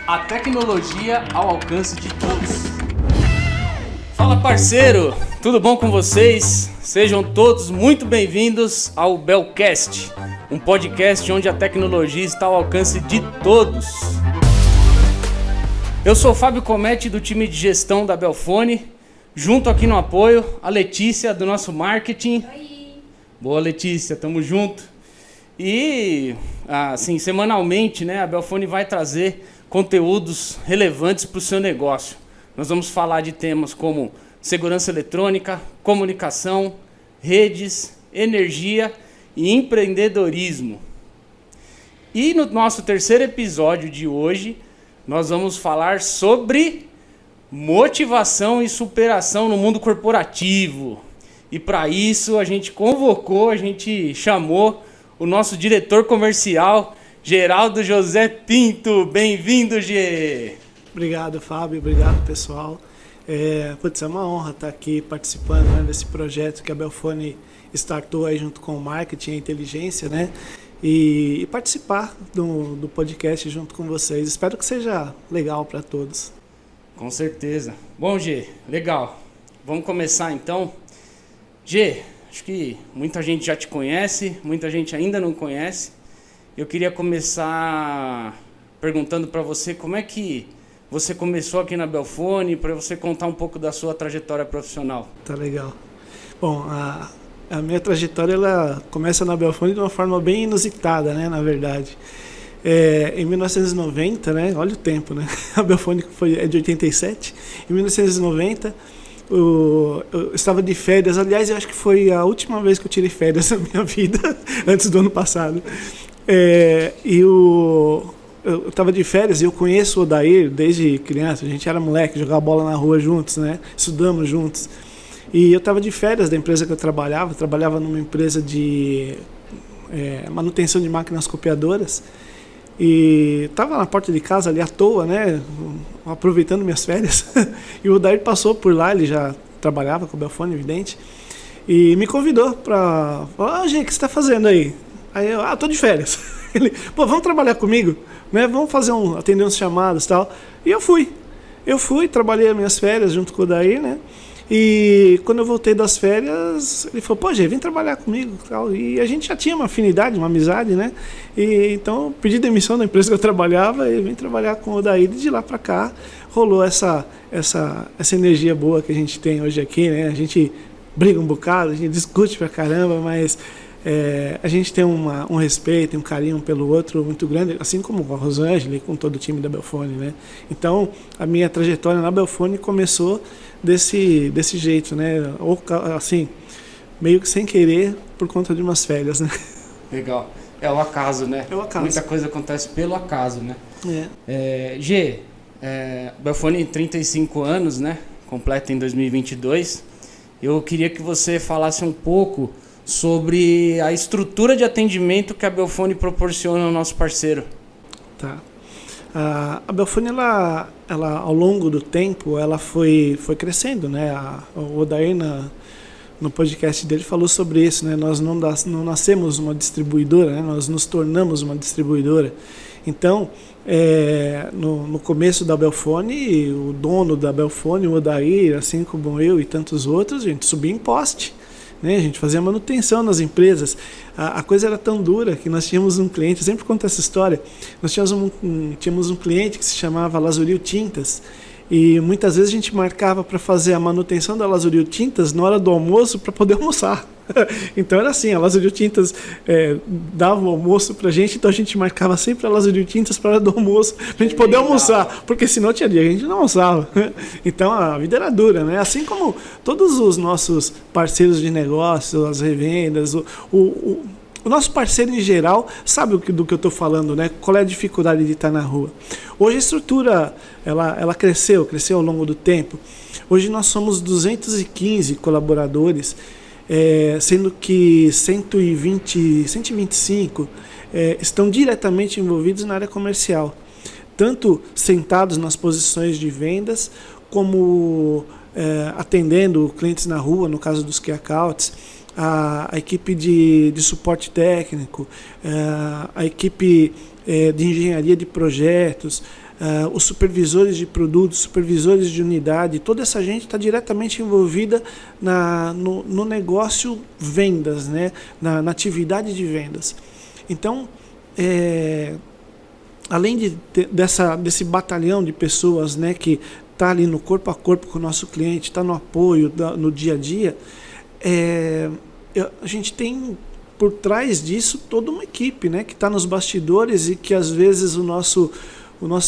A tecnologia ao alcance de todos. Fala, parceiro! Tudo bom com vocês? Sejam todos muito bem-vindos ao Belcast, um podcast onde a tecnologia está ao alcance de todos. Eu sou o Fábio Cometti, do time de gestão da Belfone, junto aqui no apoio, a Letícia, do nosso marketing. Oi! Boa, Letícia, tamo junto. E, assim, semanalmente, né, a Belfone vai trazer conteúdos relevantes para o seu negócio. Nós vamos falar de temas como segurança eletrônica, comunicação, redes, energia e empreendedorismo. E no nosso terceiro episódio de hoje, nós vamos falar sobre motivação e superação no mundo corporativo. E para isso a gente chamou o nosso diretor comercial, Geraldo José Pinto. Bem-vindo, Gê! Obrigado, Fábio. Obrigado, pessoal. É uma honra estar aqui participando, né, desse projeto que a Belfone startou aí junto com o marketing e a inteligência, né? E participar do podcast junto com vocês. Espero que seja legal para todos. Com certeza. Bom, Gê, legal. Vamos começar então. Gê, acho que muita gente já te conhece, muita gente ainda não conhece. Eu queria começar perguntando para você como é que você começou aqui na Belfone, para você contar um pouco da sua trajetória profissional. Tá legal. Bom, a minha trajetória ela começa na Belfone de uma forma bem inusitada, né, na verdade. Em 1990, né, olha o tempo, né? A Belfone é de 87. Em 1990, eu estava de férias. Aliás, eu acho que foi a última vez que eu tirei férias na minha vida, antes do ano passado. Eu estava de férias e eu conheço o Odair desde criança. A gente era moleque, jogava bola na rua juntos, né? Estudamos juntos. E eu estava de férias da empresa que eu trabalhava numa empresa de manutenção de máquinas copiadoras. E estava na porta de casa ali à toa, né? Aproveitando minhas férias. E o Odair passou por lá, ele já trabalhava com o Belfone, evidente. E me convidou para falar: gente, o que você está fazendo aí? Aí eu, tô de férias. Ele, vamos trabalhar comigo, né? Vamos atender uns chamados e tal. E eu fui, trabalhei as minhas férias junto com o Daí, né? E quando eu voltei das férias, ele falou: Gê, vem trabalhar comigo e tal. E a gente já tinha uma afinidade, uma amizade, né? E então eu pedi demissão da empresa que eu trabalhava e vim trabalhar com o Daí. De lá para cá rolou essa energia boa que a gente tem hoje aqui, né? A gente briga um bocado, a gente discute pra caramba, mas a gente tem um respeito, um carinho pelo outro muito grande, assim como a Rosângela e com todo o time da Belfone, né? Então, a minha trajetória na Belfone começou desse jeito, né? Ou, assim, meio que sem querer, por conta de umas férias, né? Legal. É o acaso, né? É o acaso. Muita coisa acontece pelo acaso, né? Gê, Belfone tem 35 anos, né? Completa em 2022. Eu queria que você falasse um pouco sobre a estrutura de atendimento que a Belfone proporciona ao nosso parceiro. Tá. A Belfone, ela ao longo do tempo, ela foi crescendo, né? O Odair, no podcast dele, falou sobre isso, né? Nós não nascemos uma distribuidora, né? Nós nos tornamos uma distribuidora. Então, no começo da Belfone, o dono da Belfone, o Odair, assim como eu e tantos outros, a gente subia em poste, né? A gente fazia manutenção nas empresas. A coisa era tão dura que nós tínhamos um cliente, eu sempre conto essa história, nós tínhamos um cliente que se chamava Lazuril Tintas, e muitas vezes a gente marcava para fazer a manutenção da Lazuril Tintas na hora do almoço para poder almoçar. Então era assim, a Lazuril Tintas dava o almoço pra gente, então a gente marcava sempre a Lazuril Tintas para a hora do almoço, pra gente poder almoçar, porque senão tinha dia que a gente não almoçava. Então a vida era dura, né? Assim como todos os nossos parceiros de negócio, as revendas, o nosso parceiro em geral sabe do que eu estou falando, né? Qual é a dificuldade de estar na rua. Hoje a estrutura ela cresceu ao longo do tempo. Hoje nós somos 215 colaboradores, sendo que 125 estão diretamente envolvidos na área comercial, tanto sentados nas posições de vendas, como atendendo clientes na rua, no caso dos key accounts, a equipe de suporte técnico, a equipe de engenharia de projetos, os supervisores de produtos, supervisores de unidade, toda essa gente está diretamente envolvida no negócio vendas, né? na atividade de vendas. Então, além desse batalhão de pessoas, né, que está ali no corpo a corpo com o nosso cliente, está no apoio no dia a dia, a gente tem por trás disso toda uma equipe, né, que está nos bastidores e que às vezes o nosso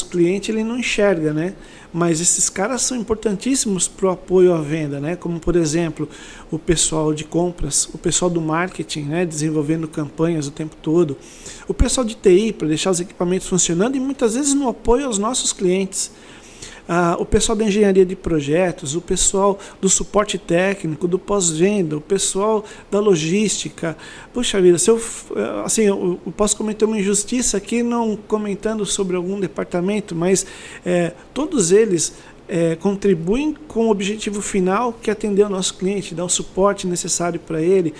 cliente ele não enxerga, né? Mas esses caras são importantíssimos para o apoio à venda, né? Como, por exemplo, o pessoal de compras, o pessoal do marketing, né? Desenvolvendo campanhas o tempo todo, o pessoal de TI para deixar os equipamentos funcionando e muitas vezes no apoio aos nossos clientes. O pessoal da engenharia de projetos, o pessoal do suporte técnico, do pós-venda, o pessoal da logística. Puxa vida, eu posso cometer uma injustiça aqui não comentando sobre algum departamento, mas todos eles contribuem com o objetivo final, que é atender o nosso cliente, dar o suporte necessário para ele,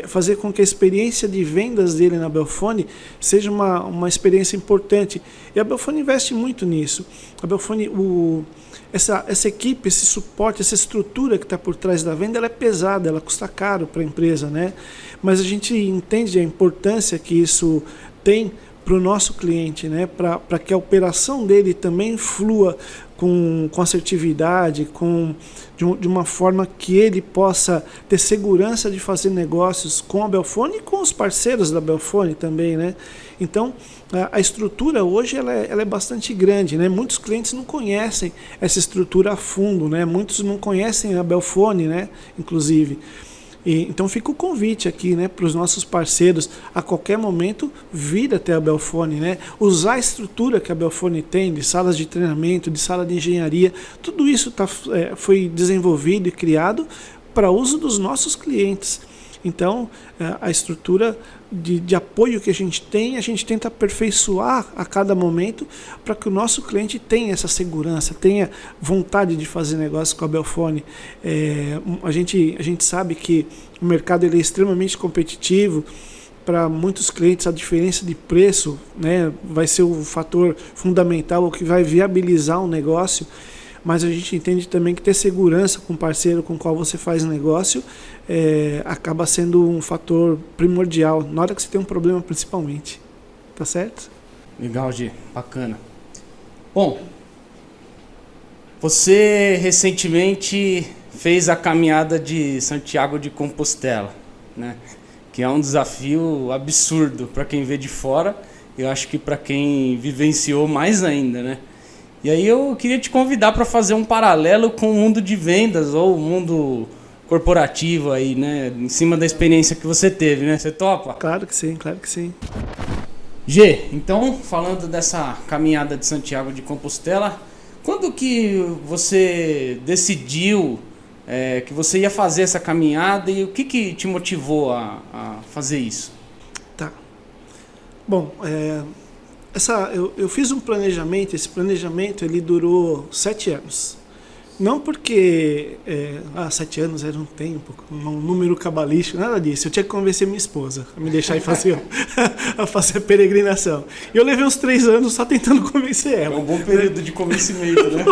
fazer com que a experiência de vendas dele na Belfone seja uma experiência importante. E a Belfone investe muito nisso. A Belfone, essa equipe, esse suporte, essa estrutura que está por trás da venda, ela é pesada, ela custa caro para a empresa, né? Mas a gente entende a importância que isso tem para o nosso cliente, né? Para que a operação dele também flua com assertividade, de uma forma que ele possa ter segurança de fazer negócios com a Belfone e com os parceiros da Belfone também, né? Então, a estrutura hoje ela é bastante grande, né? Muitos clientes não conhecem essa estrutura a fundo, né? Muitos não conhecem a Belfone, né? Inclusive. Então fica o convite aqui, né, para os nossos parceiros a qualquer momento vir até a Belfone, né, usar a estrutura que a Belfone tem de salas de treinamento, de sala de engenharia, tudo isso foi desenvolvido e criado para uso dos nossos clientes. Então a estrutura de apoio que a gente tenta aperfeiçoar a cada momento para que o nosso cliente tenha essa segurança, tenha vontade de fazer negócio com a Belfone. A gente sabe que o mercado ele é extremamente competitivo. Para muitos clientes a diferença de preço, né, vai ser o fator fundamental, o que vai viabilizar um negócio. Mas a gente entende também que ter segurança com o parceiro com o qual você faz negócio acaba sendo um fator primordial, na hora que você tem um problema principalmente. Tá certo? Legal, Gi. Bacana. Bom, você recentemente fez a caminhada de Santiago de Compostela, né? Que é um desafio absurdo para quem vê de fora, eu acho que para quem vivenciou mais ainda, né? E aí eu queria te convidar para fazer um paralelo com o mundo de vendas ou o mundo corporativo aí, né? Em cima da experiência que você teve, né? Você topa? Claro que sim, claro que sim. G, então, falando dessa caminhada de Santiago de Compostela, quando que você decidiu que você ia fazer essa caminhada e o que te motivou a fazer isso? Tá. Bom, eu fiz um planejamento, esse planejamento ele durou 7 anos. Não porque 7 anos era um tempo, um número cabalístico, nada disso. Eu tinha que convencer minha esposa a me deixar ir fazer a fazer a peregrinação. E eu levei uns 3 anos só tentando convencer ela. É um bom período de convencimento, né?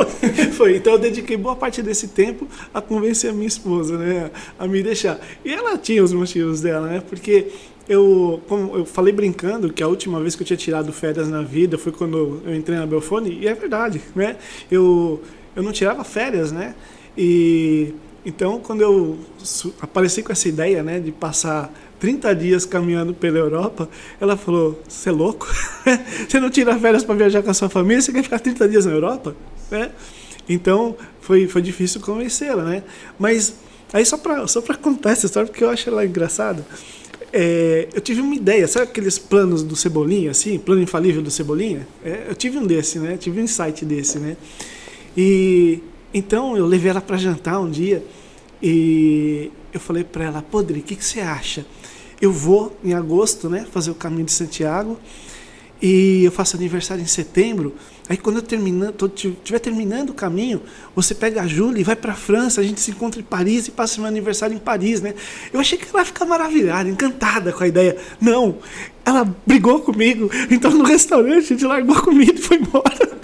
Foi. Então eu dediquei boa parte desse tempo a convencer a minha esposa, né, a me deixar. E ela tinha os motivos dela, né? Porque como eu falei brincando que a última vez que eu tinha tirado férias na vida foi quando eu entrei na Belfone, e é verdade, né? Eu não tirava férias, né? E então, quando eu apareci com essa ideia, né, de passar 30 dias caminhando pela Europa, ela falou: "Você é louco? Você não tira férias para viajar com a sua família? Você quer ficar 30 dias na Europa?" Né? Então, foi difícil convencê-la, né? Mas aí só para contar essa história, porque eu acho ela engraçada. Eu tive uma ideia, sabe aqueles planos do Cebolinha, assim, plano infalível do Cebolinha? Eu tive um desse, né? Tive um insight desse, né? E então eu levei ela para jantar um dia e eu falei para ela: "Podre, o que você acha? Eu vou em agosto, né, fazer o caminho de Santiago e eu faço aniversário em setembro. Aí quando eu estiver terminando o caminho, você pega a Júlia e vai para a França, a gente se encontra em Paris e passa meu aniversário em Paris, né?" Eu achei que ela ia ficar maravilhada, encantada com a ideia. Não, ela brigou comigo, entrou no restaurante, a gente largou a comida e foi embora.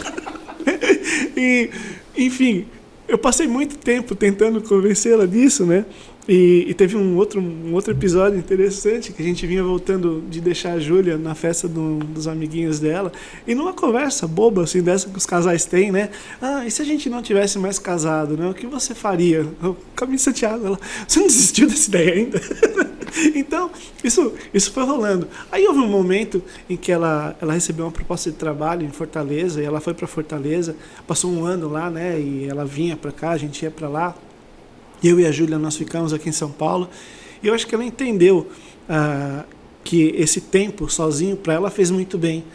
E, enfim, eu passei muito tempo tentando convencê-la disso, né? E teve um outro episódio interessante, que a gente vinha voltando de deixar a Júlia na festa dos amiguinhos dela, e numa conversa boba, assim, dessa que os casais têm, né? E se a gente não tivesse mais casado, né? O que você faria? O Caminho de Santiago, ela, você não desistiu dessa ideia ainda? Então, isso foi rolando. Aí houve um momento em que ela recebeu uma proposta de trabalho em Fortaleza, e ela foi para Fortaleza, passou um ano lá, né? E ela vinha para cá, a gente ia para lá. Eu e a Júlia, nós ficamos aqui em São Paulo, e eu acho que ela entendeu que esse tempo sozinho para ela fez muito bem.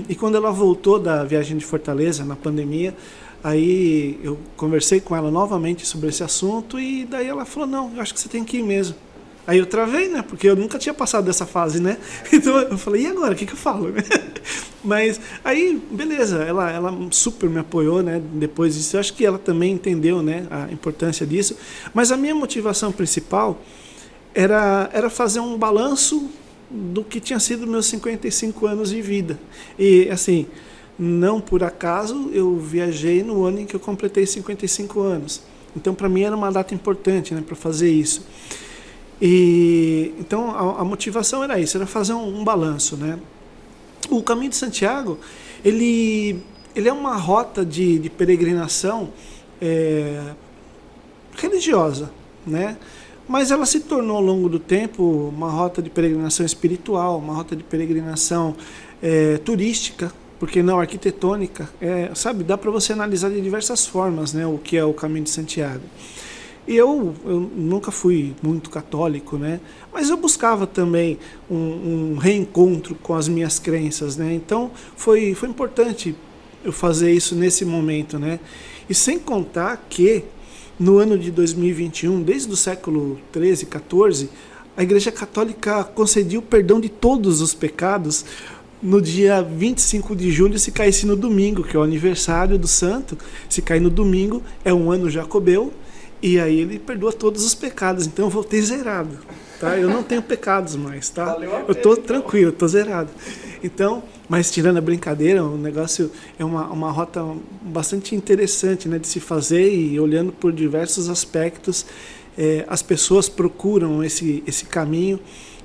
E quando ela voltou da viagem de Fortaleza, na pandemia, aí eu conversei com ela novamente sobre esse assunto, e daí ela falou, não, eu acho que você tem que ir mesmo. Aí eu travei, né? Porque eu nunca tinha passado dessa fase, né? Então eu falei, e agora? O que eu falo? Mas aí, beleza, ela super me apoiou, né? Depois disso, eu acho que ela também entendeu, né? A importância disso. Mas a minha motivação principal era fazer um balanço do que tinha sido meus 55 anos de vida. E, assim, não por acaso eu viajei no ano em que eu completei 55 anos. Então, para mim, era uma data importante, né? Para fazer isso. E então a motivação era isso, era fazer um balanço, né? O Caminho de Santiago, ele é uma rota de peregrinação religiosa, né? Mas ela se tornou ao longo do tempo uma rota de peregrinação espiritual, uma rota de peregrinação turística, porque não arquitetônica, sabe? Dá para você analisar de diversas formas, né? O que é o Caminho de Santiago. E eu nunca fui muito católico, né? Mas eu buscava também um reencontro com as minhas crenças, né? Então foi importante eu fazer isso nesse momento, né? E sem contar que no ano de 2021, desde o século 13, 14, a Igreja Católica concedeu o perdão de todos os pecados no dia 25 de julho, se caísse no domingo, que é o aniversário do santo. Se cair no domingo, é um ano jacobeu. E aí ele perdoa todos os pecados. Então eu voltei zerado, tá? Eu não tenho pecados mais, tá? Eu tô tranquilo, eu tô zerado. Então, mas tirando a brincadeira, o negócio é uma rota bastante interessante, né, de se fazer, e olhando por diversos aspectos, as pessoas procuram esse caminho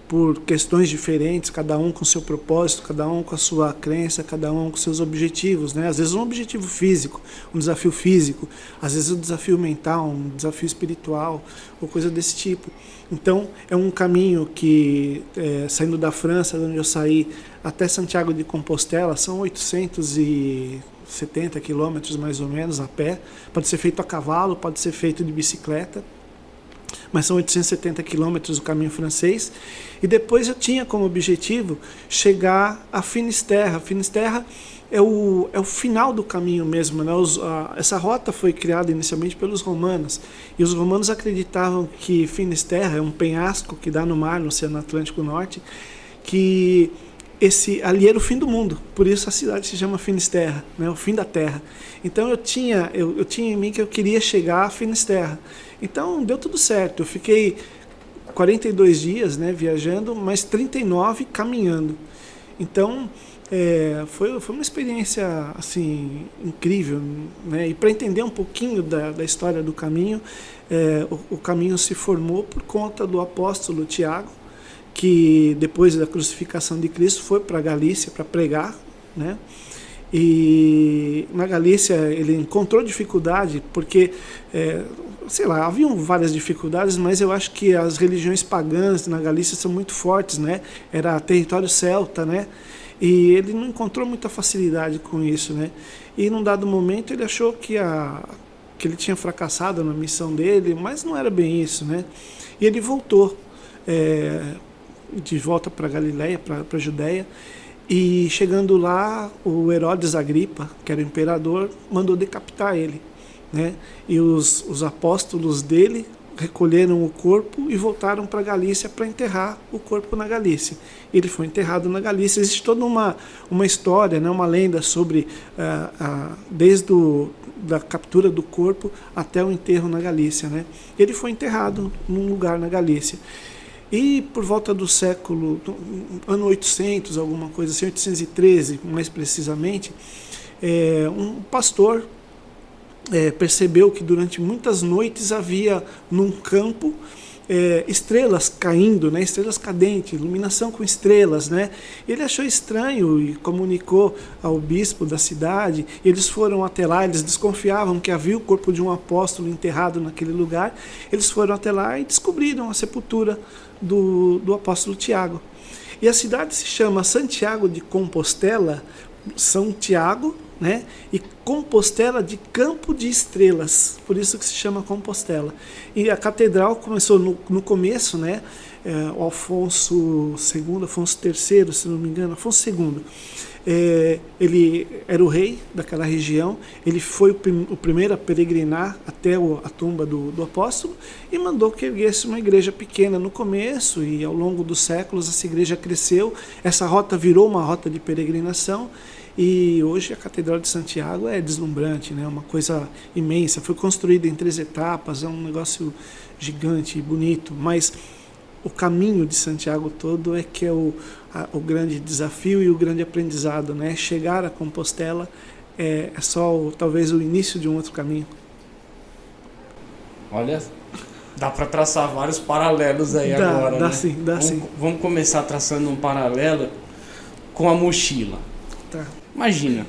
por questões diferentes, cada um com seu propósito, cada um com a sua crença, cada um com seus objetivos, né? Às vezes um objetivo físico, um desafio físico, às vezes um desafio mental, um desafio espiritual, ou coisa desse tipo. Então, é um caminho que, saindo da França, de onde eu saí, até Santiago de Compostela, são 870 quilômetros mais ou menos a pé. Pode ser feito a cavalo, pode ser feito de bicicleta, mas são 870 quilômetros o caminho francês. E depois eu tinha como objetivo chegar a Finisterra. Finisterra é o final do caminho mesmo, né? Essa rota foi criada inicialmente pelos romanos, e os romanos acreditavam que Finisterra é um penhasco que dá no mar, no Oceano Atlântico Norte, que ali era o fim do mundo, por isso a cidade se chama Finisterra, né? O fim da terra. Então eu tinha em mim que eu queria chegar a Finisterra. Então deu tudo certo, eu fiquei 42 dias, né, viajando, mas 39 caminhando. Então foi uma experiência assim incrível, né? E para entender um pouquinho da história do caminho, o caminho se formou por conta do apóstolo Tiago, que depois da crucificação de Cristo foi para a Galícia para pregar, né? E na Galícia ele encontrou dificuldade porque, sei lá, haviam várias dificuldades, mas eu acho que as religiões pagãs na Galícia são muito fortes, né? Era território celta, né? E ele não encontrou muita facilidade com isso, né? E num dado momento ele achou que ele tinha fracassado na missão dele, mas não era bem isso, né? E ele voltou de volta para Galileia, para a Judéia. E chegando lá, o Herodes Agripa, que era o imperador, mandou decapitar ele, né? E os apóstolos dele recolheram o corpo e voltaram para a Galícia para enterrar o corpo na Galícia. Ele foi enterrado na Galícia. Existe toda uma história, né? Uma lenda sobre desde da captura do corpo até o enterro na Galícia, né? Ele foi enterrado num lugar na Galícia. E por volta do século, ano 800, alguma coisa assim, 813 mais precisamente, um pastor percebeu que durante muitas noites havia num campo estrelas caindo, né? Estrelas cadentes, iluminação com estrelas, né? Ele achou estranho e comunicou ao bispo da cidade. Eles foram até lá, eles desconfiavam que havia o corpo de um apóstolo enterrado naquele lugar. Eles foram até lá e descobriram a sepultura do apóstolo Tiago. E a cidade se chama Santiago de Compostela, São Tiago, né? E Compostela de Campo de Estrelas, por isso que se chama Compostela. E a catedral começou no começo, né? O Afonso II, Afonso III, se não me engano, Afonso II. Ele era o rei daquela região, ele foi o primeiro a peregrinar até a tumba do apóstolo e mandou que erguesse uma igreja pequena no começo, e ao longo dos séculos essa igreja cresceu, essa rota virou uma rota de peregrinação. E hoje a Catedral de Santiago é deslumbrante, né? Uma coisa imensa. Foi construída em 3 etapas, é um negócio gigante e bonito. Mas o caminho de Santiago todo é que é o grande desafio e o grande aprendizado, né? Chegar a Compostela é só talvez o início de um outro caminho. Olha, dá para traçar vários paralelos aí agora, dá né? Sim, dá sim. Vamos começar traçando um paralelo com a mochila. Tá. Imagina,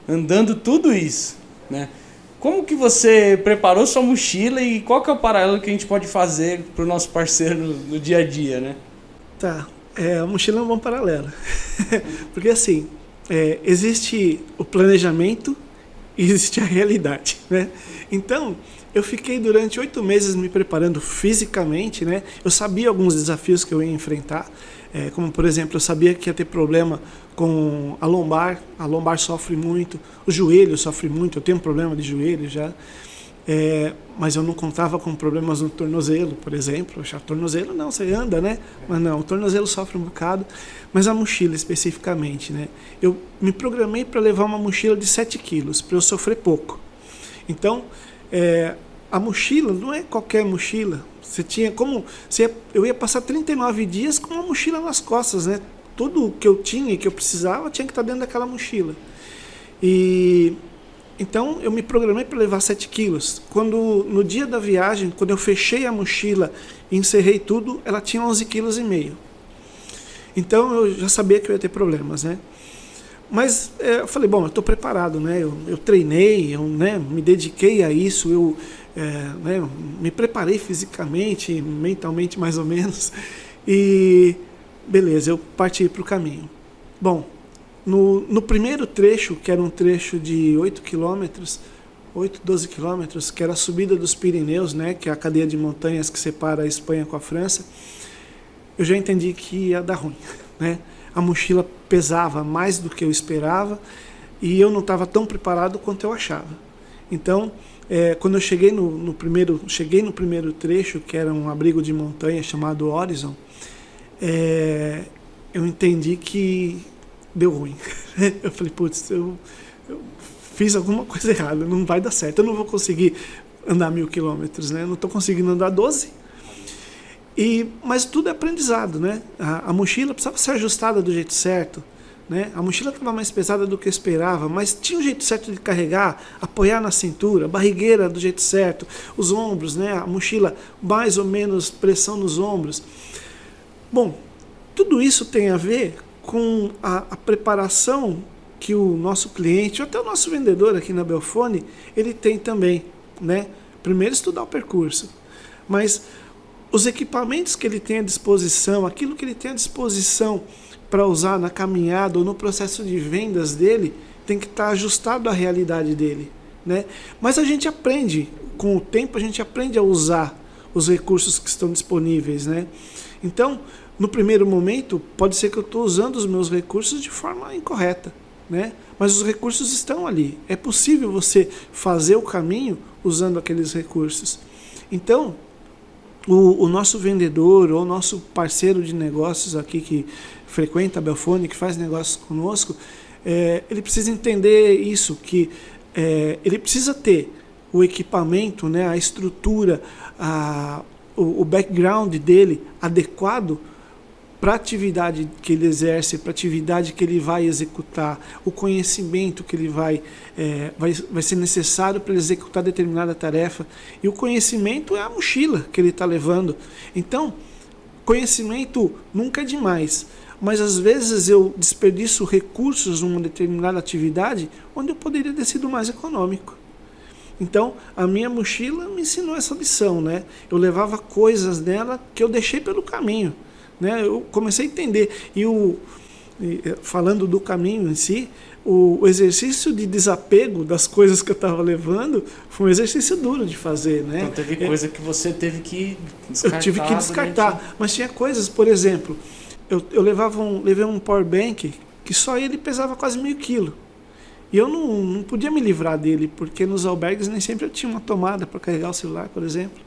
andando tudo isso, né? Como que você preparou sua mochila e qual que é o paralelo que a gente pode fazer para o nosso parceiro no dia a dia, né? Tá, a mochila é um bom paralelo. Porque assim, existe o planejamento e existe a realidade, né? Então, eu fiquei durante 8 meses me preparando fisicamente, né? Eu sabia alguns desafios que eu ia enfrentar, como por exemplo, eu sabia que ia ter problema com a lombar sofre muito, o joelho sofre muito, eu tenho um problema de joelho já, mas eu não contava com problemas no tornozelo, por exemplo. O tornozelo não, você anda, né? Mas não, o tornozelo sofre um bocado, mas a mochila especificamente, né? Eu me programei para levar uma mochila de 7 quilos, para eu sofrer pouco. Então, a mochila não é qualquer mochila. Eu ia passar 39 dias com uma mochila nas costas, né? Tudo que eu tinha e que eu precisava tinha que estar dentro daquela mochila. E então eu me programei para levar 7 quilos. No dia da viagem, quando eu fechei a mochila e encerrei tudo, ela tinha 11,5 kg. Então eu já sabia que eu ia ter problemas, né? Mas eu falei, bom, eu estou preparado, né? Eu treinei, me dediquei a isso, eu me preparei fisicamente, mentalmente mais ou menos, e beleza, eu parti para o caminho. Bom, no primeiro trecho, que era um trecho de 12 quilômetros, que era a subida dos Pirineus, né? Que é a cadeia de montanhas que separa a Espanha com a França, eu já entendi que ia dar ruim, né? A mochila pesava mais do que eu esperava e eu não estava tão preparado quanto eu achava. Então, quando eu cheguei no primeiro trecho, que era um abrigo de montanha chamado Horizon, eu entendi que deu ruim. Eu falei, putz, eu fiz alguma coisa errada, não vai dar certo, eu não vou conseguir andar 1.000 quilômetros, né? Eu não estou conseguindo andar 12. Mas tudo é aprendizado, né? A mochila precisava ser ajustada do jeito certo, né? A mochila estava mais pesada do que eu esperava, mas tinha um jeito certo de carregar, apoiar na cintura, barrigueira do jeito certo, os ombros, né? A mochila mais ou menos pressão nos ombros. Bom, tudo isso tem a ver com a preparação que o nosso cliente, ou até o nosso vendedor aqui na Belfone, ele tem também, né? Primeiro estudar o percurso, mas os equipamentos que ele tem à disposição, aquilo que ele tem à disposição para usar na caminhada ou no processo de vendas dele, tem que estar ajustado à realidade dele, né? Mas a gente aprende, com o tempo a gente aprende a usar os recursos que estão disponíveis, né? Então, no primeiro momento, pode ser que eu estou usando os meus recursos de forma incorreta, né? Mas os recursos estão ali. É possível você fazer o caminho usando aqueles recursos. Então, o nosso vendedor ou o nosso parceiro de negócios aqui que frequenta a Belfone, que faz negócios conosco, ele precisa entender isso, que ele precisa ter o equipamento, né, a estrutura, o background dele adequado para a atividade que ele exerce, para a atividade que ele vai executar, o conhecimento que ele vai ser necessário para ele executar determinada tarefa. E o conhecimento é a mochila que ele está levando. Então, conhecimento nunca é demais, mas às vezes eu desperdiço recursos numa determinada atividade onde eu poderia ter sido mais econômico. Então, a minha mochila me ensinou essa lição, né? Eu levava coisas nela que eu deixei pelo caminho. Né, eu comecei a entender, falando do caminho em si, o exercício de desapego das coisas que eu estava levando foi um exercício duro de fazer. Né? Então teve coisa que você teve que descartar. Eu tive que descartar, mas tinha coisas, por exemplo, eu levei um power bank que só ele pesava quase 1.000 quilos. E eu não podia me livrar dele, porque nos albergues nem sempre eu tinha uma tomada para carregar o celular, por exemplo.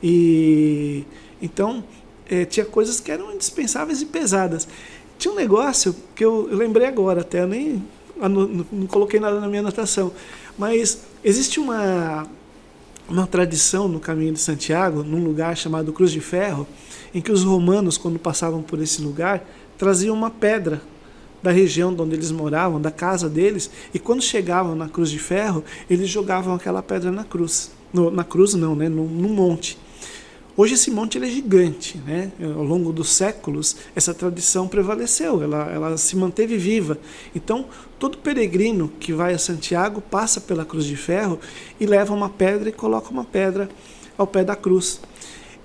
E então tinha coisas que eram indispensáveis e pesadas. Tinha um negócio que eu lembrei agora, até eu nem não coloquei nada na minha anotação, mas existe uma tradição no Caminho de Santiago, num lugar chamado Cruz de Ferro, em que os romanos, quando passavam por esse lugar, traziam uma pedra da região onde eles moravam, da casa deles, e quando chegavam na Cruz de Ferro, eles jogavam aquela pedra na cruz. Na cruz não, né? No monte. Hoje esse monte ele é gigante, né? Ao longo dos séculos essa tradição prevaleceu, ela se manteve viva. Então todo peregrino que vai a Santiago passa pela Cruz de Ferro e leva uma pedra e coloca uma pedra ao pé da cruz.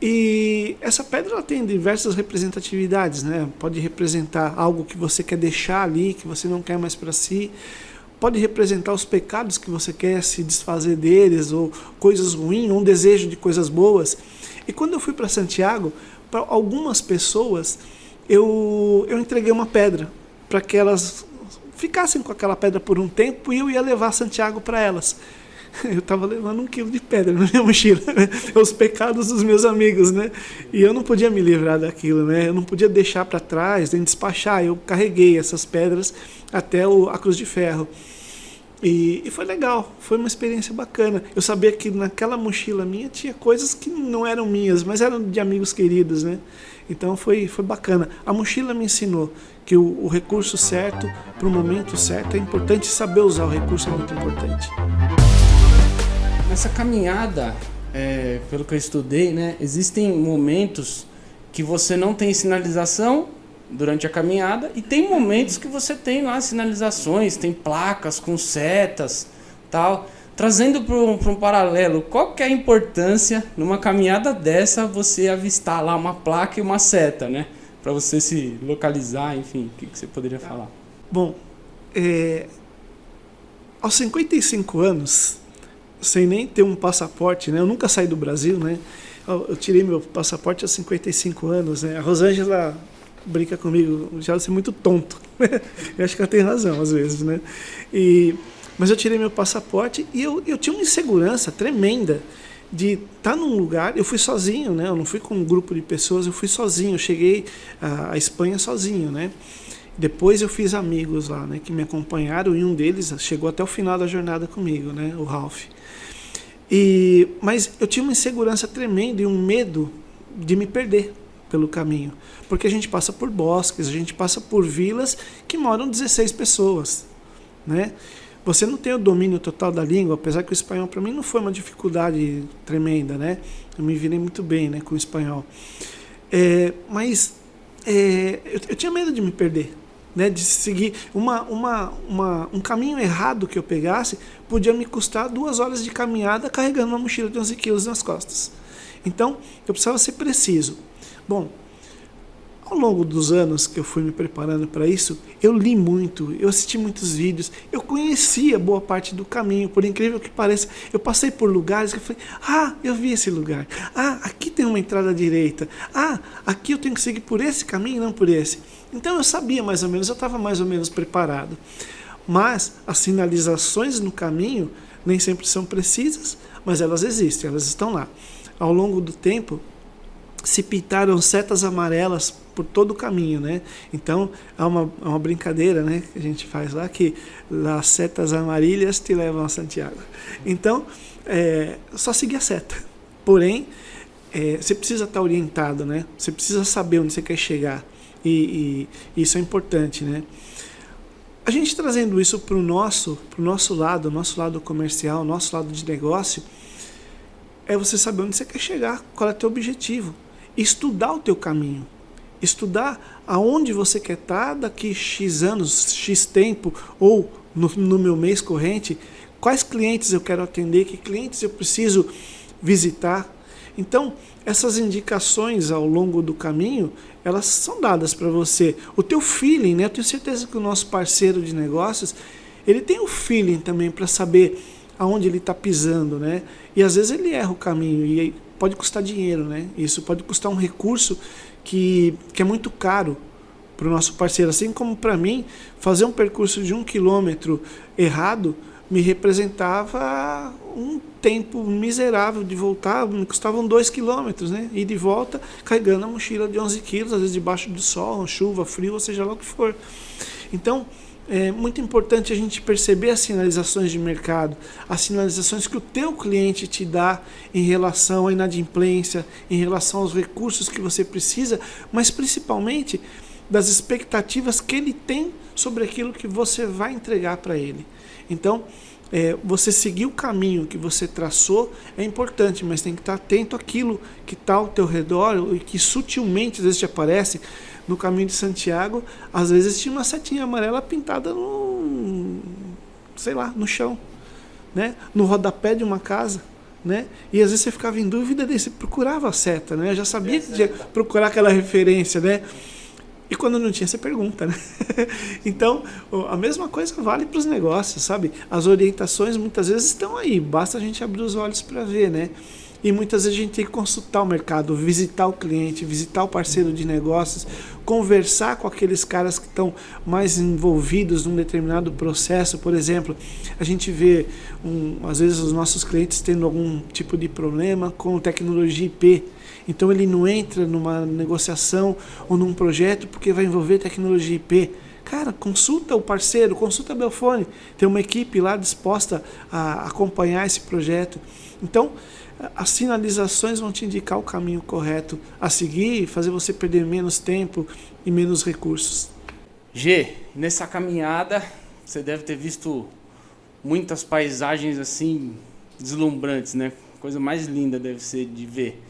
E essa pedra ela tem diversas representatividades, né? Pode representar algo que você quer deixar ali, que você não quer mais para si. Pode representar os pecados que você quer se desfazer deles, ou coisas ruins, ou um desejo de coisas boas. E quando eu fui para Santiago, para algumas pessoas, eu entreguei uma pedra para que elas ficassem com aquela pedra por um tempo e eu ia levar Santiago para elas. Eu estava levando 1 quilo de pedra na minha mochila, né? Os pecados dos meus amigos, né? E eu não podia me livrar daquilo, né? Eu não podia deixar para trás, nem despachar. Eu carreguei essas pedras até a Cruz de Ferro. E foi legal, foi uma experiência bacana. Eu sabia que naquela mochila minha tinha coisas que não eram minhas, mas eram de amigos queridos, né? Então foi bacana. A mochila me ensinou que o recurso certo, para o momento certo, é importante. Saber usar o recurso é muito importante. Nessa caminhada, pelo que eu estudei, né, existem momentos que você não tem sinalização durante a caminhada, e tem momentos que você tem lá sinalizações, tem placas com setas, tal. Trazendo para um paralelo, qual que é a importância numa caminhada dessa você avistar lá uma placa e uma seta, né? Para você se localizar, enfim, o que você poderia falar? Bom, aos 55 anos, sem nem ter um passaporte, né? Eu nunca saí do Brasil, né? Eu tirei meu passaporte aos 55 anos, né? A Rosângela brinca comigo, já você é muito tonto. Eu acho que ela tem razão às vezes, né? Mas eu tirei meu passaporte e eu tinha uma insegurança tremenda de estar num lugar. Eu fui sozinho, né? Eu não fui com um grupo de pessoas, eu fui sozinho. Eu cheguei à Espanha sozinho, né? Depois eu fiz amigos lá, né? Que me acompanharam, e um deles chegou até o final da jornada comigo, né? O Ralph. Mas eu tinha uma insegurança tremenda e um medo de me perder pelo caminho, porque a gente passa por bosques, a gente passa por vilas que moram 16 pessoas, né? Você não tem o domínio total da língua, apesar que o espanhol para mim não foi uma dificuldade tremenda, né? Eu me virei muito bem, né, com o espanhol. Mas eu tinha medo de me perder, né? De seguir um caminho errado que eu pegasse, podia me custar 2 horas de caminhada carregando uma mochila de 11 quilos nas costas. Então, eu precisava ser preciso. Bom, ao longo dos anos que eu fui me preparando para isso, eu li muito, eu assisti muitos vídeos, eu conhecia boa parte do caminho, por incrível que pareça. Eu passei por lugares que eu falei, eu vi esse lugar. Aqui tem uma entrada à direita. Aqui eu tenho que seguir por esse caminho, não por esse. Então eu sabia mais ou menos, eu estava mais ou menos preparado. Mas as sinalizações no caminho nem sempre são precisas, mas elas existem, elas estão lá. Ao longo do tempo, se pintaram setas amarelas por todo o caminho, né? Então, há uma brincadeira, né, que a gente faz lá, que as setas amarilhas te levam a Santiago. Então, só seguir a seta. Porém, você precisa estar orientado, né? Você precisa saber onde você quer chegar. E isso é importante, né? A gente trazendo isso para o nosso lado comercial, nosso lado de negócio, é você saber onde você quer chegar, qual é o teu objetivo. Estudar o teu caminho. Estudar aonde você quer estar daqui X anos, X tempo, ou no meu mês corrente, quais clientes eu quero atender, que clientes eu preciso visitar. Então, essas indicações ao longo do caminho, elas são dadas para você. O teu feeling, né? Eu tenho certeza que o nosso parceiro de negócios, ele tem o feeling também para saber aonde ele está pisando, né? E às vezes ele erra o caminho e pode custar dinheiro, né? Isso pode custar um recurso que é muito caro para o nosso parceiro. Assim como para mim, fazer um percurso de 1 quilômetro errado me representava um tempo miserável de voltar, me custavam 2 quilômetros, né? Ir de volta, carregando a mochila de 11 quilos, às vezes debaixo do sol, chuva, frio, ou seja lá o que for. Então, é muito importante a gente perceber as sinalizações de mercado, as sinalizações que o teu cliente te dá em relação à inadimplência, em relação aos recursos que você precisa, mas principalmente das expectativas que ele tem sobre aquilo que você vai entregar para ele. Então, você seguir o caminho que você traçou é importante, mas tem que estar atento àquilo que está ao teu redor e que sutilmente às vezes te aparece. No caminho de Santiago, às vezes tinha uma setinha amarela pintada no chão, né? No rodapé de uma casa, né? E às vezes você ficava em dúvida, você procurava a seta, né? Eu já sabia que tinha que procurar aquela referência, né? E quando não tinha, você pergunta, né? Então, a mesma coisa vale para os negócios, sabe? As orientações muitas vezes estão aí, basta a gente abrir os olhos para ver, né? E muitas vezes a gente tem que consultar o mercado, visitar o cliente, visitar o parceiro de negócios, conversar com aqueles caras que estão mais envolvidos num determinado processo. Por exemplo, a gente vê, às vezes, os nossos clientes tendo algum tipo de problema com tecnologia IP. Então ele não entra numa negociação ou num projeto porque vai envolver tecnologia IP. Cara, consulta o parceiro, consulta a Belfone. Tem uma equipe lá disposta a acompanhar esse projeto. Então, as sinalizações vão te indicar o caminho correto a seguir e fazer você perder menos tempo e menos recursos. G, nessa caminhada, você deve ter visto muitas paisagens assim deslumbrantes, né? Coisa mais linda deve ser de ver.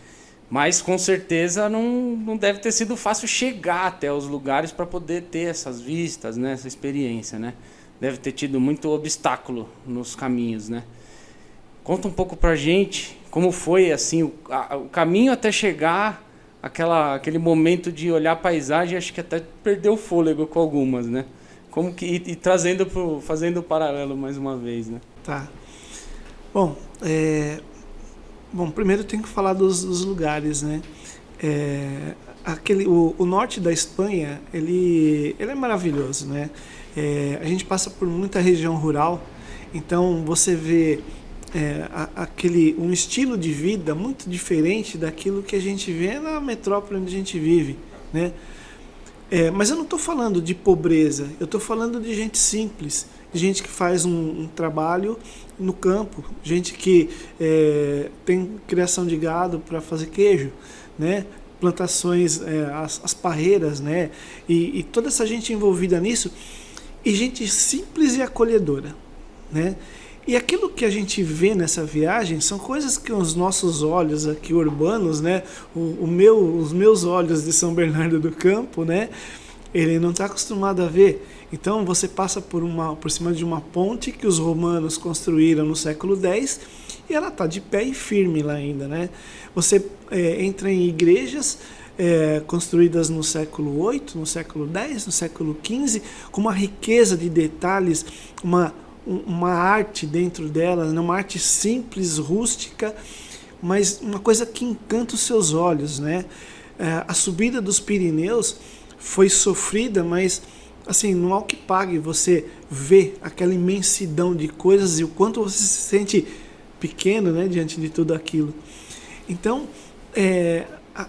Mas com certeza não deve ter sido fácil chegar até os lugares para poder ter essas vistas, né? Essa experiência, né? Deve ter tido muito obstáculo nos caminhos, né? Conta um pouco pra gente como foi assim o caminho até chegar aquele momento de olhar a paisagem, acho que até perdeu o fôlego com algumas, né? Como que e trazendo fazendo o paralelo mais uma vez, né? Tá. Bom, primeiro tem que falar dos lugares, né? O norte da Espanha, ele é maravilhoso, né? A gente passa por muita região rural, então você vê um estilo de vida muito diferente daquilo que a gente vê na metrópole onde a gente vive, né? Mas eu não estou falando de pobreza, eu estou falando de gente simples, de gente que faz um trabalho no campo, gente que tem criação de gado para fazer queijo, né? Plantações, as parreiras, né? E toda essa gente envolvida nisso, e gente simples e acolhedora, né? E aquilo que a gente vê nessa viagem são coisas que os nossos olhos aqui urbanos, né, os meus olhos de São Bernardo do Campo, né, ele não está acostumado a ver. Então você passa por cima de uma ponte que os romanos construíram no século X e ela está de pé e firme lá ainda, né? Você entra em igrejas construídas no século VIII, no século X, no século XV, com uma riqueza de detalhes, uma arte dentro delas, uma arte simples, rústica, mas uma coisa que encanta os seus olhos, né? A subida dos Pirineus foi sofrida, mas assim, não há o que pague você ver aquela imensidão de coisas e o quanto você se sente pequeno, né, diante de tudo aquilo. Então,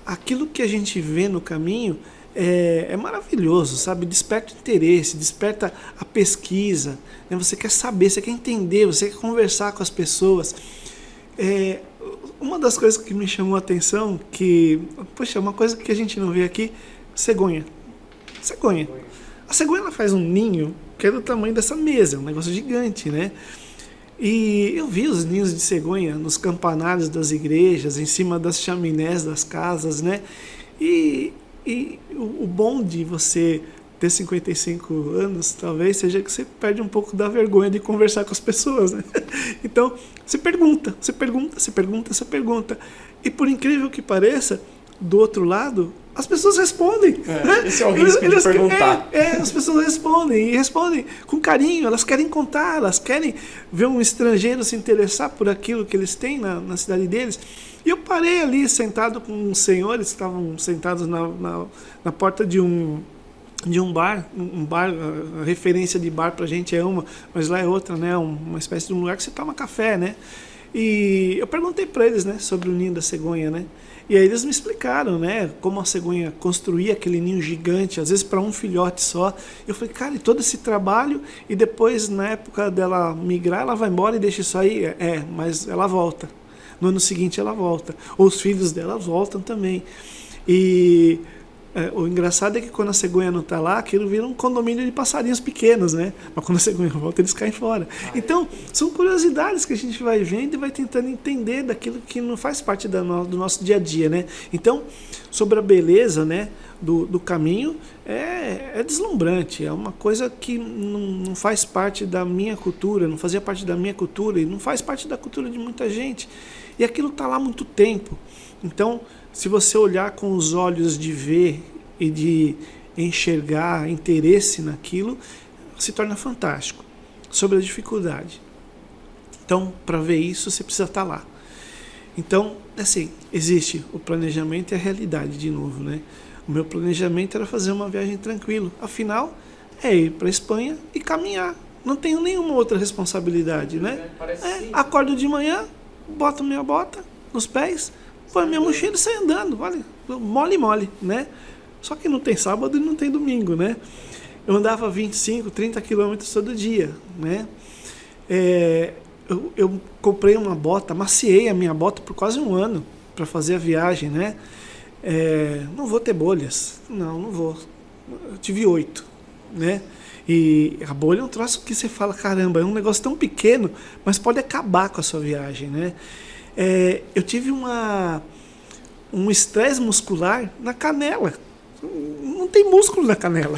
aquilo que a gente vê no caminho é maravilhoso, sabe? Desperta o interesse, desperta a pesquisa, né? Você quer saber, você quer entender, você quer conversar com as pessoas. uma das coisas que me chamou a atenção, que, poxa, uma coisa que a gente não vê aqui, cegonha. Cegonha. A cegonha, ela faz um ninho que é do tamanho dessa mesa, é um negócio gigante, né? E eu vi os ninhos de cegonha nos campanários das igrejas, em cima das chaminés das casas, né? E o bom de você ter 55 anos, talvez, seja que você perde um pouco da vergonha de conversar com as pessoas, né? Então, você pergunta. E por incrível que pareça, do outro lado, as pessoas respondem. Né? Esse é o risco de perguntar. As pessoas respondem com carinho, elas querem contar, elas querem ver um estrangeiro se interessar por aquilo que eles têm na cidade deles. E eu parei ali sentado com uns senhores que estavam sentados na porta de um bar, a referência de bar pra gente é uma, mas lá é outra, né? Uma espécie de um lugar que você toma café, né? E eu perguntei para eles, né, sobre o ninho da cegonha, né? E aí eles me explicaram, né, como a cegonha construía aquele ninho gigante, às vezes para um filhote só. Eu falei, cara, e todo esse trabalho, e depois, na época dela migrar, ela vai embora e deixa isso aí? Mas ela volta. No ano seguinte ela volta. Ou os filhos dela voltam também. E o engraçado é que quando a cegonha não está lá, aquilo vira um condomínio de passarinhos pequenos, né? Mas quando a cegonha volta, eles caem fora. Então, são curiosidades que a gente vai vendo e vai tentando entender daquilo que não faz parte do nosso dia a dia, né? Então, sobre a beleza, né, do caminho, é deslumbrante. É uma coisa que não faz parte da minha cultura, não fazia parte da minha cultura e não faz parte da cultura de muita gente. E aquilo está lá há muito tempo. Então, se você olhar com os olhos de ver e de enxergar interesse naquilo, se torna fantástico. Sobre a dificuldade. Então, para ver isso, você precisa estar lá. Então, assim, existe o planejamento e a realidade de novo, né? O meu planejamento era fazer uma viagem tranquila. Afinal, é ir para a Espanha e caminhar. Não tenho nenhuma outra responsabilidade, né? Acordo de manhã, boto minha bota nos pés, põe minha mochila e sai andando, olha, mole, né? Só que não tem sábado e não tem domingo, né? Eu andava 25, 30 quilômetros todo dia, né? Eu comprei uma bota, maciei a minha bota por quase um ano para fazer a viagem, né? Não vou ter bolhas, não vou. Eu tive 8, né? E a bolha é um troço que você fala, caramba, é um negócio tão pequeno, mas pode acabar com a sua viagem, né? Eu tive um estresse muscular na canela. Não tem músculo na canela.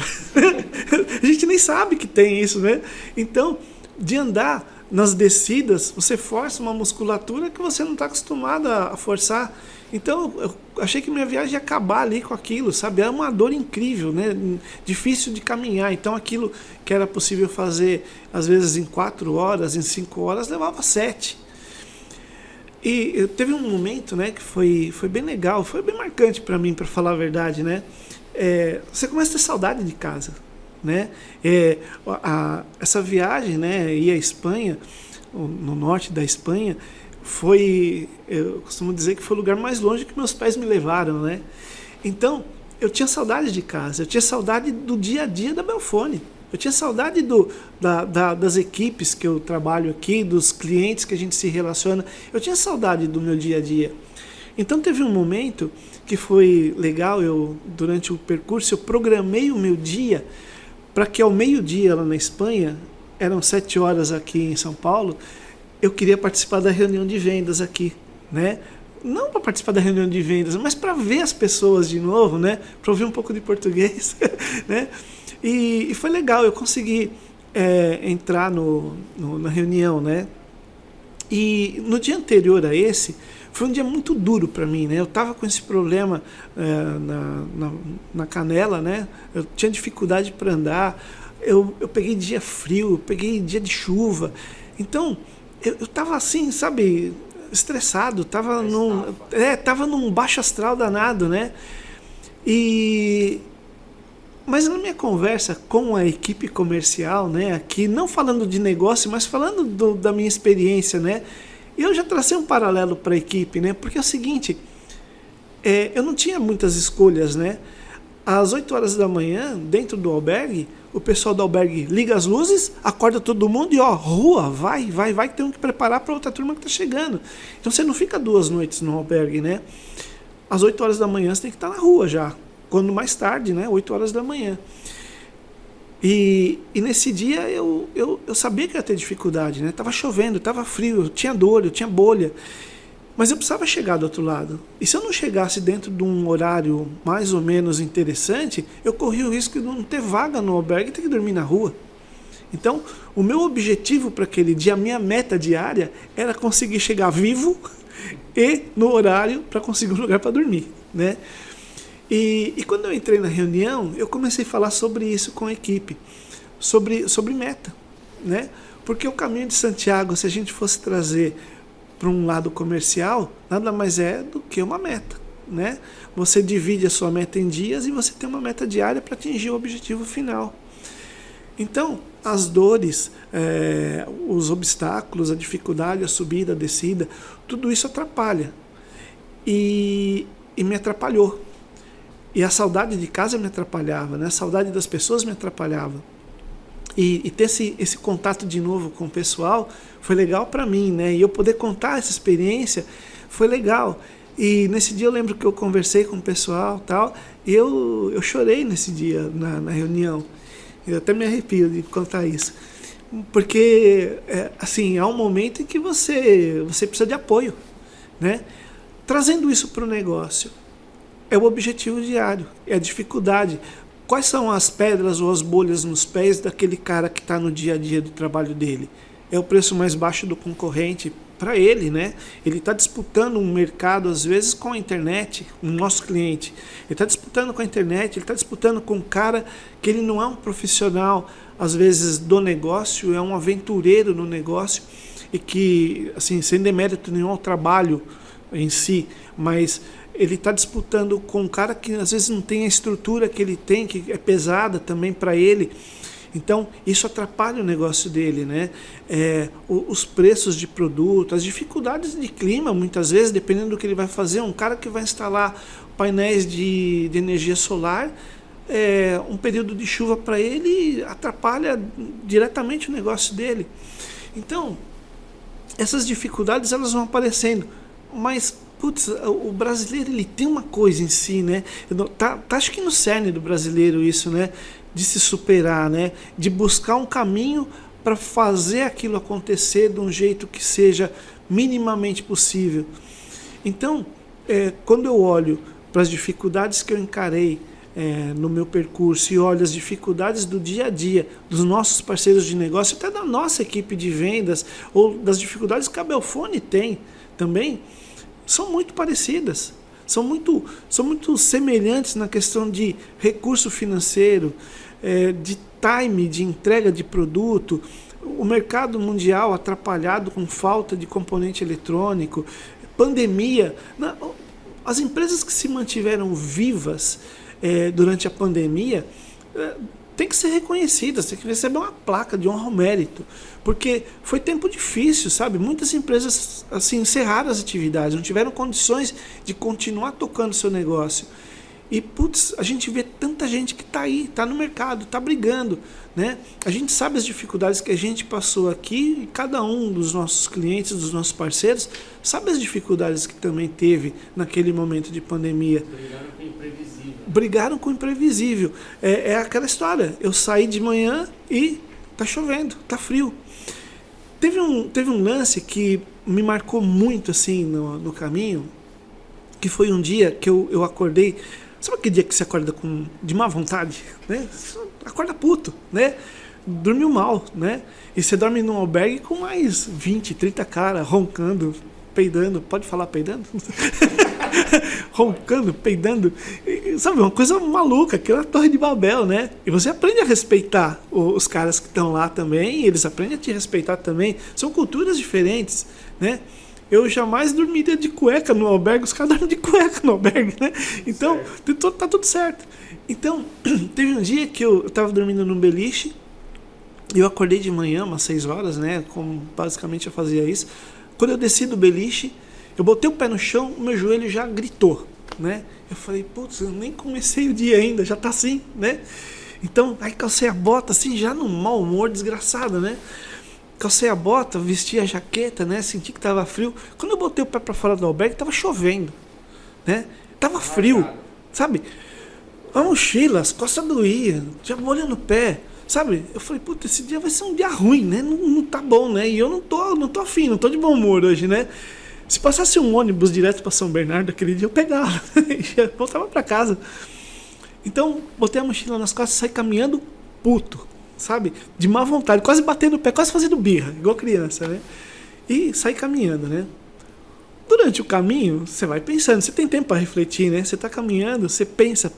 A gente nem sabe que tem isso, né? Então, de andar nas descidas, você força uma musculatura que você não está acostumado a forçar. Então, eu achei que minha viagem ia acabar ali com aquilo, sabe? É uma dor incrível, né? Difícil de caminhar. Então, aquilo que era possível fazer, às vezes, em 4 horas, em 5 horas, levava 7. E teve um momento, né, que foi bem legal, foi bem marcante para mim, para falar a verdade, né? Você começa a ter saudade de casa, né? Essa viagem, né, ir à Espanha, no norte da Espanha, eu costumo dizer que foi o lugar mais longe que meus pais me levaram, né? Então, eu tinha saudade de casa, eu tinha saudade do dia a dia da Belfone. Eu tinha saudade das equipes que eu trabalho aqui, dos clientes que a gente se relaciona. Eu tinha saudade do meu dia a dia. Então teve um momento que foi legal, durante o percurso eu programei o meu dia para que ao meio-dia lá na Espanha, eram 7 horas aqui em São Paulo, eu queria participar da reunião de vendas aqui, né? Não para participar da reunião de vendas, mas para ver as pessoas de novo, né? Para ouvir um pouco de português, né? E foi legal, eu consegui entrar na reunião, né? E no dia anterior a esse, foi um dia muito duro para mim, né? Eu estava com esse problema na canela, né? Eu tinha dificuldade para andar, eu peguei dia frio, eu peguei dia de chuva. Então, eu estava assim, sabe, estressado, estava num baixo astral danado, né? Mas na minha conversa com a equipe comercial, né, aqui, não falando de negócio, mas falando da minha experiência, né, eu já tracei um paralelo para a equipe, né, porque é o seguinte, eu não tinha muitas escolhas, né, Às 8 horas da manhã, dentro do albergue, o pessoal do albergue liga as luzes, acorda todo mundo e rua, vai, tem que preparar para outra turma que está chegando. Então você não fica 2 noites no albergue, né? Às 8 horas da manhã você tem que estar na rua já, quando mais tarde, né? 8 horas da manhã. E nesse dia eu sabia que ia ter dificuldade, né? Tava chovendo, tava frio, eu tinha dor, eu tinha bolha. Mas eu precisava chegar do outro lado. E se eu não chegasse dentro de um horário mais ou menos interessante, eu corria o risco de não ter vaga no albergue e ter que dormir na rua. Então, o meu objetivo para aquele dia, a minha meta diária, era conseguir chegar vivo e no horário para conseguir um lugar para dormir, né? E quando eu entrei na reunião, eu comecei a falar sobre isso com a equipe, sobre meta, né? Porque o caminho de Santiago, se a gente fosse trazer para um lado comercial, nada mais é do que uma meta, né? Você divide a sua meta em dias e você tem uma meta diária para atingir o objetivo final. Então, as dores, os obstáculos, a dificuldade, a subida, a descida, tudo isso atrapalha. E me atrapalhou. E a saudade de casa me atrapalhava, né? A saudade das pessoas me atrapalhava. E ter esse contato de novo com o pessoal foi legal para mim, né? E eu poder contar essa experiência foi legal. E nesse dia eu lembro que eu conversei com o pessoal e tal, e eu chorei nesse dia na reunião. Eu até me arrepio de contar isso. Porque, assim, há um momento em que você precisa de apoio, né? Trazendo isso para o negócio, é o objetivo diário, é a dificuldade. Quais são as pedras ou as bolhas nos pés daquele cara que está no dia a dia do trabalho dele? É o preço mais baixo do concorrente para ele, né? Ele está disputando um mercado, às vezes, com a internet, o nosso cliente. Ele está disputando com a internet, ele está disputando com um cara que ele não é um profissional, às vezes, do negócio, é um aventureiro no negócio e que, assim, sem demérito nenhum ao trabalho em si, mas ele está disputando com um cara que às vezes não tem a estrutura que ele tem, que é pesada também para ele. Então, isso atrapalha o negócio dele, né? Os preços de produto, as dificuldades de clima, muitas vezes, dependendo do que ele vai fazer. Um cara que vai instalar painéis de energia solar, um período de chuva para ele atrapalha diretamente o negócio dele. Então, essas dificuldades elas vão aparecendo, mas putz, o brasileiro ele tem uma coisa em si, né? Tá acho que no cerne do brasileiro isso, né? De se superar, né? De buscar um caminho para fazer aquilo acontecer de um jeito que seja minimamente possível. Então, quando eu olho para as dificuldades que eu encarei no meu percurso e olho as dificuldades do dia a dia dos nossos parceiros de negócio, até da nossa equipe de vendas, ou das dificuldades que a Belfone tem também, são muito parecidas, são muito semelhantes na questão de recurso financeiro, de time, de entrega de produto, o mercado mundial atrapalhado com falta de componente eletrônico, pandemia. As empresas que se mantiveram vivas durante a pandemia tem que ser reconhecidas, tem que receber uma placa de honra ao mérito, porque foi tempo difícil, sabe? Muitas empresas assim encerraram as atividades, não tiveram condições de continuar tocando seu negócio. E, putz, a gente vê tanta gente que está aí, está no mercado, está brigando, né? A gente sabe as dificuldades que a gente passou aqui, e cada um dos nossos clientes, dos nossos parceiros, sabe as dificuldades que também teve naquele momento de pandemia. Brigaram com o imprevisível. Brigaram com o imprevisível. É aquela história, eu saí de manhã e está chovendo, está frio. Teve um lance que me marcou muito assim no caminho, que foi um dia que eu acordei. Sabe aquele dia que você acorda de má vontade, né? Você acorda puto, né? Dormiu mal, né? E você dorme num albergue com mais 20, 30 caras roncando, peidando. Pode falar peidando? Roncando, peidando. E, sabe, uma coisa maluca, aquela Torre de Babel, né? E você aprende a respeitar os caras que estão lá também, e eles aprendem a te respeitar também. São culturas diferentes, né? Eu jamais dormiria de cueca no albergue, os caras dormem de cueca no albergue, né? Então, tá tudo certo. Então, teve um dia que eu estava dormindo num beliche, e eu acordei de manhã, umas 6 horas, né? Como basicamente eu fazia isso. Quando eu desci do beliche, eu botei o pé no chão, o meu joelho já gritou, né? Eu falei, putz, eu nem comecei o dia ainda, já tá assim, né? Então, aí calcei a bota, assim, já num mau humor desgraçado, né? Calcei a bota, vesti a jaqueta, né? Senti que tava frio. Quando eu botei o pé pra fora do albergue, tava chovendo, né? Tava frio, sabe? A mochila, as costas doíam, tinha bolha no pé, sabe? Eu falei, puta, esse dia vai ser um dia ruim, né? Não tá bom, né? E eu não tô afim, não tô de bom humor hoje, né? Se passasse um ônibus direto para São Bernardo aquele dia, eu pegava e voltava para casa. Então, botei a mochila nas costas e saí caminhando puto, sabe? De má vontade, quase batendo o pé, quase fazendo birra, igual criança, né? E saí caminhando, né? Durante o caminho, você vai pensando, você tem tempo para refletir, né? Você está caminhando, você pensa.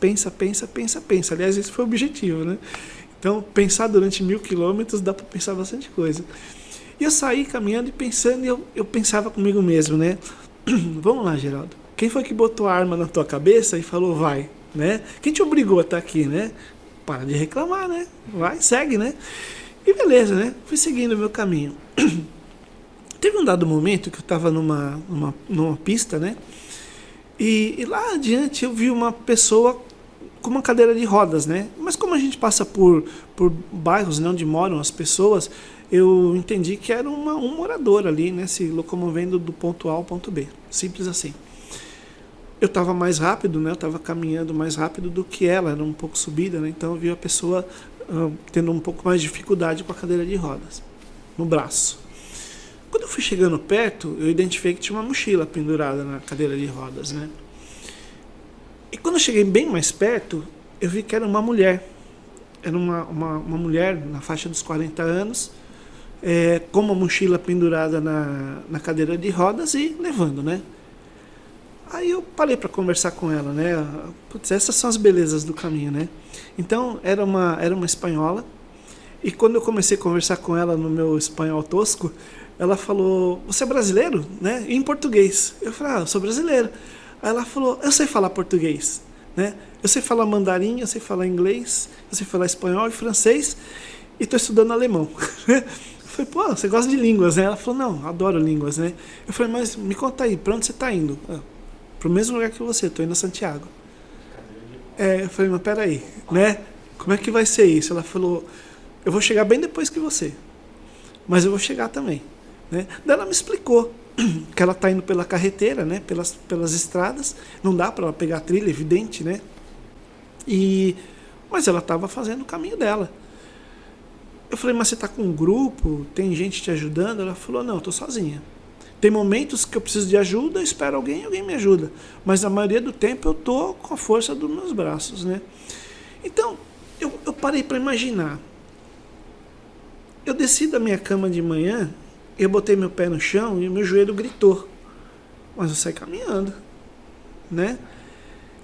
Aliás, esse foi o objetivo, né? Então, pensar durante 1000 quilômetros dá para pensar bastante coisa. E eu saí caminhando e pensando, e eu pensava comigo mesmo, né? Vamos lá, Geraldo. Quem foi que botou a arma na tua cabeça e falou, vai, né? Quem te obrigou a estar aqui, né? Para de reclamar, né? Vai, segue, né? E beleza, né? Fui seguindo o meu caminho. Teve um dado momento que eu estava numa pista, né? E lá adiante eu vi uma pessoa com uma cadeira de rodas, né? Mas como a gente passa por bairros, né, onde moram as pessoas, eu entendi que era um morador ali, né, se locomovendo do ponto A ao ponto B. Simples assim. Eu estava mais rápido, né? Eu estava caminhando mais rápido do que ela, era um pouco subida, né? Então eu vi a pessoa tendo um pouco mais de dificuldade com a cadeira de rodas no braço. Quando eu fui chegando perto, eu identifiquei que tinha uma mochila pendurada na cadeira de rodas, né? E quando eu cheguei bem mais perto, eu vi que era uma mulher. Era uma mulher na faixa dos 40 anos, com uma mochila pendurada na cadeira de rodas e levando, né? Aí eu parei para conversar com ela, né? Putz, essas são as belezas do caminho, né? Então, era uma espanhola. E quando eu comecei a conversar com ela no meu espanhol tosco, ela falou, você é brasileiro? Né? Em português. Eu falei, eu sou brasileiro. Aí ela falou, eu sei falar português, né? Eu sei falar mandarim, eu sei falar inglês, eu sei falar espanhol e francês e estou estudando alemão. Eu falei, pô, você gosta de línguas, né? Ela falou, não, adoro línguas, né? Eu falei, mas me conta aí, para onde você está indo? Para o mesmo lugar que você, estou indo a Santiago. Eu falei, mas peraí, né? Como é que vai ser isso? Ela falou, eu vou chegar bem depois que você, mas eu vou chegar também, né? Daí ela me explicou que ela está indo pela carreteira, né? Pelas estradas, não dá para ela pegar a trilha, evidente, né? Mas ela estava fazendo o caminho dela. Eu falei, mas você está com um grupo? Tem gente te ajudando? Ela falou, não, eu estou sozinha. Tem momentos que eu preciso de ajuda, eu espero alguém me ajuda. Mas na maioria do tempo eu estou com a força dos meus braços, né? Então, eu parei para imaginar. Eu desci da minha cama de manhã, eu botei meu pé no chão e o meu joelho gritou. Mas eu saí caminhando, né?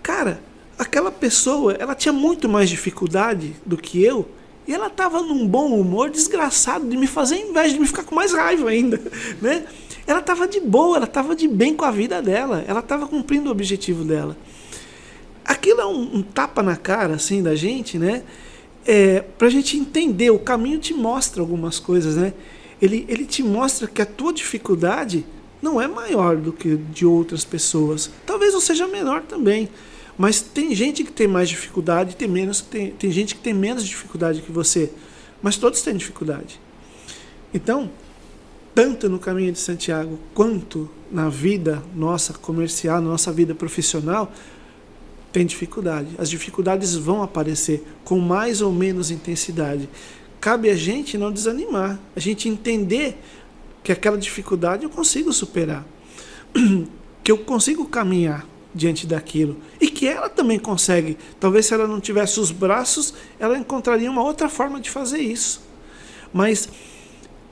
Cara, aquela pessoa, ela tinha muito mais dificuldade do que eu, e ela estava num bom humor desgraçado de me fazer inveja, de me ficar com mais raiva ainda, né? Ela estava de boa, ela estava de bem com a vida dela, ela estava cumprindo o objetivo dela. Aquilo é um tapa na cara, assim, da gente, né? Pra gente entender, o caminho te mostra algumas coisas, né? Ele te mostra que a tua dificuldade não é maior do que de outras pessoas. Talvez não seja menor também. Mas tem gente que tem mais dificuldade, tem gente que tem menos dificuldade que você. Mas todos têm dificuldade. Então, tanto no caminho de Santiago quanto na vida nossa comercial, na nossa vida profissional, tem dificuldade. As dificuldades vão aparecer com mais ou menos intensidade. Cabe a gente não desanimar, a gente entender que aquela dificuldade eu consigo superar, que eu consigo caminhar diante daquilo, e que ela também consegue. Talvez se ela não tivesse os braços, ela encontraria uma outra forma de fazer isso. Mas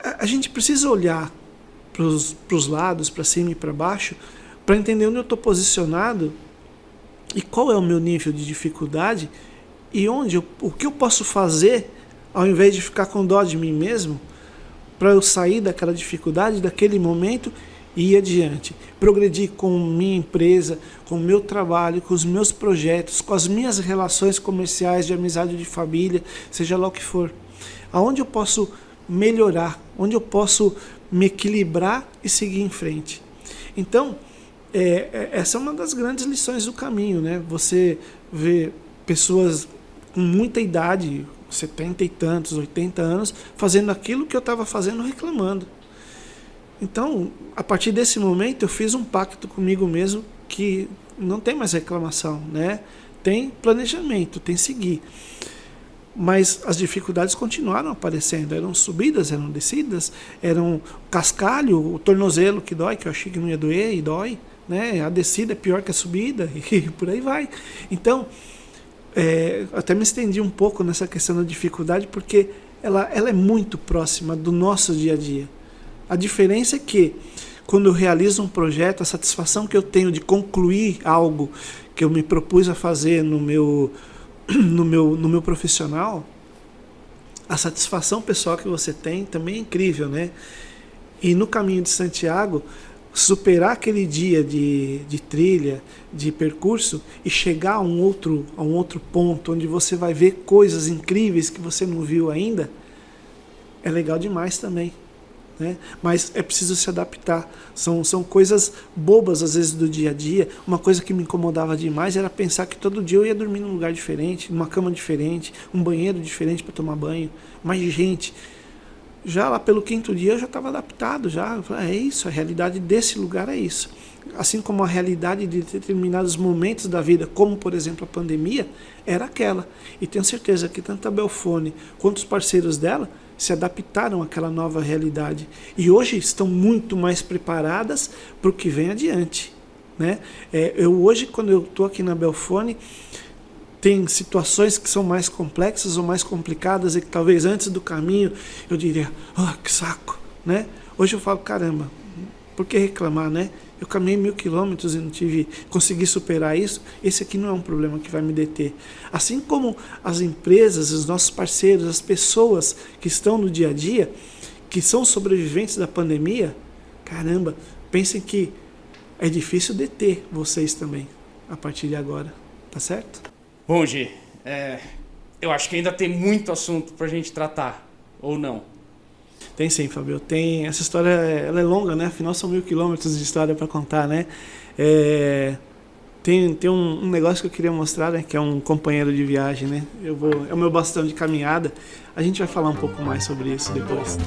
a gente precisa olhar para os lados, para cima e para baixo, para entender onde eu estou posicionado e qual é o meu nível de dificuldade e o que eu posso fazer ao invés de ficar com dó de mim mesmo, para eu sair daquela dificuldade, daquele momento e ir adiante. Progredir com minha empresa, com o meu trabalho, com os meus projetos, com as minhas relações comerciais, de amizade, de família, seja lá o que for. Aonde eu posso melhorar, onde eu posso me equilibrar e seguir em frente. Então, essa é uma das grandes lições do caminho, né? Você vê pessoas com muita idade, 70 e tantos, 80 anos, fazendo aquilo que eu estava fazendo, reclamando. Então, a partir desse momento, eu fiz um pacto comigo mesmo que não tem mais reclamação, né? Tem planejamento, tem seguir. Mas as dificuldades continuaram aparecendo, eram subidas, eram descidas, eram cascalho, o tornozelo que dói, que eu achei que não ia doer e dói, né? A descida é pior que a subida e por aí vai. Então, até me estendi um pouco nessa questão da dificuldade, porque ela é muito próxima do nosso dia a dia. A diferença é que, quando eu realizo um projeto, a satisfação que eu tenho de concluir algo que eu me propus a fazer no meu profissional, a satisfação pessoal que você tem também é incrível, né? E no caminho de Santiago, superar aquele dia de trilha, de percurso, e chegar a um outro ponto onde você vai ver coisas incríveis que você não viu ainda, é legal demais também, né? Mas é preciso se adaptar. São coisas bobas às vezes do dia a dia. Uma coisa que me incomodava demais era pensar que todo dia eu ia dormir num lugar diferente, numa cama diferente, um banheiro diferente para tomar banho, mais gente. Já lá pelo 5º dia eu já estava adaptado, já é isso, a realidade desse lugar é isso. Assim como a realidade de determinados momentos da vida, como por exemplo a pandemia, era aquela. E tenho certeza que tanto a Belfone quanto os parceiros dela se adaptaram àquela nova realidade. E hoje estão muito mais preparadas para o que vem adiante, né? Eu hoje, quando eu estou aqui na Belfone, tem situações que são mais complexas ou mais complicadas e que talvez antes do caminho eu diria, que saco, né? Hoje eu falo, caramba, por que reclamar, né? Eu caminhei 1000 quilômetros e não consegui superar isso. Esse aqui não é um problema que vai me deter. Assim como as empresas, os nossos parceiros, as pessoas que estão no dia a dia, que são sobreviventes da pandemia, caramba, pensem que é difícil deter vocês também, a partir de agora, tá certo? Bom, Gi, eu acho que ainda tem muito assunto pra gente tratar, ou não? Tem sim, Fabio. Tem, essa história ela é longa, né? Afinal são 1000 quilômetros de história para contar, né? Tem um negócio que eu queria mostrar, né? Que é um companheiro de viagem, né? É o meu bastão de caminhada. A gente vai falar um pouco mais sobre isso depois.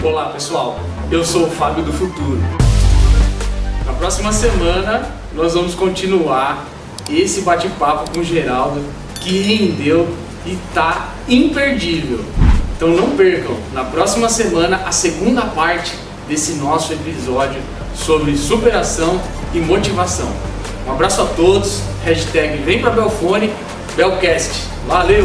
Olá, pessoal. Eu sou o Fábio do Futuro. Na próxima semana nós vamos continuar esse bate-papo com o Geraldo, que rendeu e tá imperdível. Então não percam, na próxima semana, a segunda parte desse nosso episódio sobre superação e motivação. Um abraço a todos, hashtag vem pra Belfone, Belcast. Valeu!